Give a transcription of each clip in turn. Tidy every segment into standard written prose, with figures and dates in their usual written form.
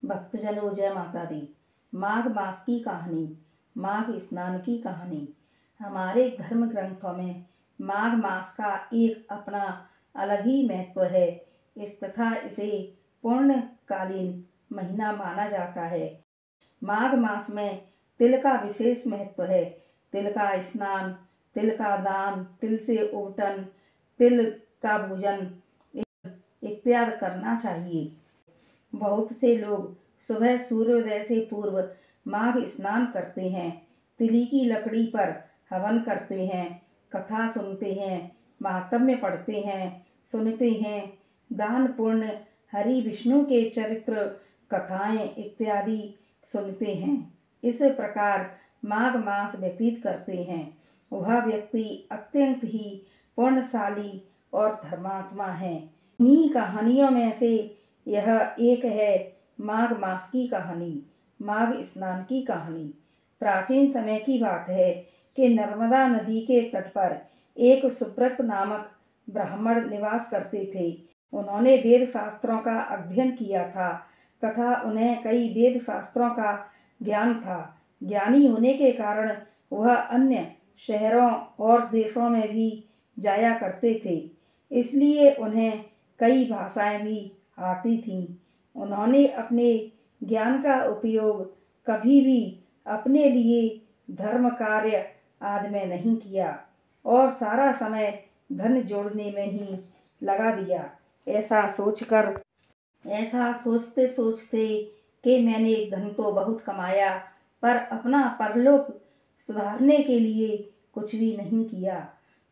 भक्तजनों जय माता दी। माघ मास की कहानी, माघ स्नान की कहानी। हमारे धर्म ग्रंथों में माघ मास का एक अपना अलग ही महत्व है। इस तथा इसे पूर्णकालीन महीना माना जाता है। माघ मास में तिल का विशेष महत्व है। तिल का स्नान, तिल का दान, तिल से उबटन, तिल का भोजन इत्यादि करना चाहिए। बहुत से लोग सुबह सूर्योदय से पूर्व माघ स्नान करते हैं, तिली की लकड़ी पर हवन करते हैं, कथा सुनते हैं, महात्म्य पढ़ते हैं, सुनते हैं, दान पुण्य, हरि विष्णु के चरित्र कथाएं इत्यादि सुनते हैं। इस प्रकार माघ मास व्यतीत करते हैं। वह व्यक्ति अत्यंत ही पुण्यशाली और धर्मात्मा है। इन्हीं कहानियों में से यह एक है माघ मास की कहानी, माघ स्नान की कहानी। प्राचीन समय की बात है कि नर्मदा नदी के तट पर एक सुब्रत नामक ब्राह्मण निवास करते थे। उन्होंने वेद शास्त्रों का अध्ययन किया था तथा उन्हें कई वेद शास्त्रों का ज्ञान था। ज्ञानी होने के कारण वह अन्य शहरों और देशों में भी जाया करते थे, इसलिए उन्हें कई भाषाएं भी आती थीं। उन्होंने अपने ज्ञान का उपयोग कभी भी अपने लिए धर्म कार्य आदि में नहीं किया और सारा समय धन जोड़ने में ही लगा दिया। ऐसा सोचते सोचते कि मैंने धन तो बहुत कमाया पर अपना परलोक सुधारने के लिए कुछ भी नहीं किया।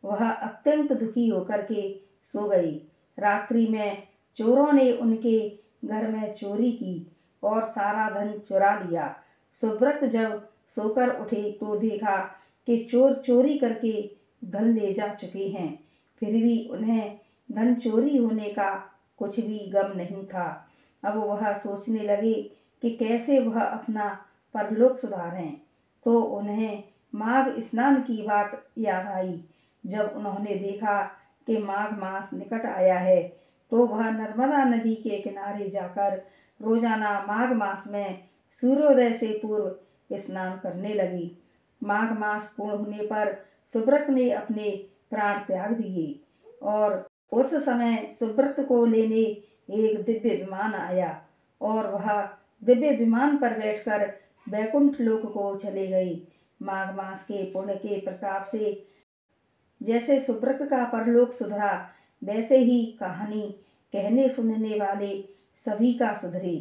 वह अत्यंत दुखी होकर के सो गई। रात्रि में चोरों ने उनके घर में चोरी की और सारा धन चुरा लिया। सुब्रत जब सोकर उठे तो देखा कि चोर चोरी करके धन ले जा चुके हैं, फिर भी उन्हें धन चोरी होने का कुछ भी गम नहीं था। अब वह सोचने लगे कि कैसे वह अपना परलोक सुधारें, तो उन्हें माघ स्नान की बात याद आई। जब उन्होंने देखा कि माघ मास निकट आया है तो वह नर्मदा नदी के किनारे जाकर रोजाना माघ मास में सूर्योदय से पूर्व स्नान करने लगी। माघ मास पूर्ण होने पर सुब्रत ने अपने प्राण त्याग दिए और उस समय सुब्रत को लेने एक दिव्य विमान आया और वह दिव्य विमान पर बैठकर वैकुंठ लोक को चले गए। माघ मास के पुण्य के प्रताप से जैसे सुब्रत का परलोक सुधरा, वैसे ही कहानी कहने सुनने वाले सभी का सुधरे।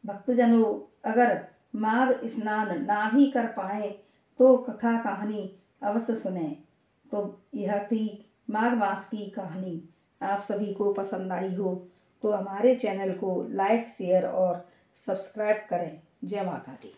भक्तजनों, अगर माघ स्नान ना भी कर पाए तो कथा कहानी अवश्य सुने। तो यह थी माघ मास की कहानी। आप सभी को पसंद आई हो तो हमारे चैनल को लाइक, शेयर और सब्सक्राइब करें। जय माता दी।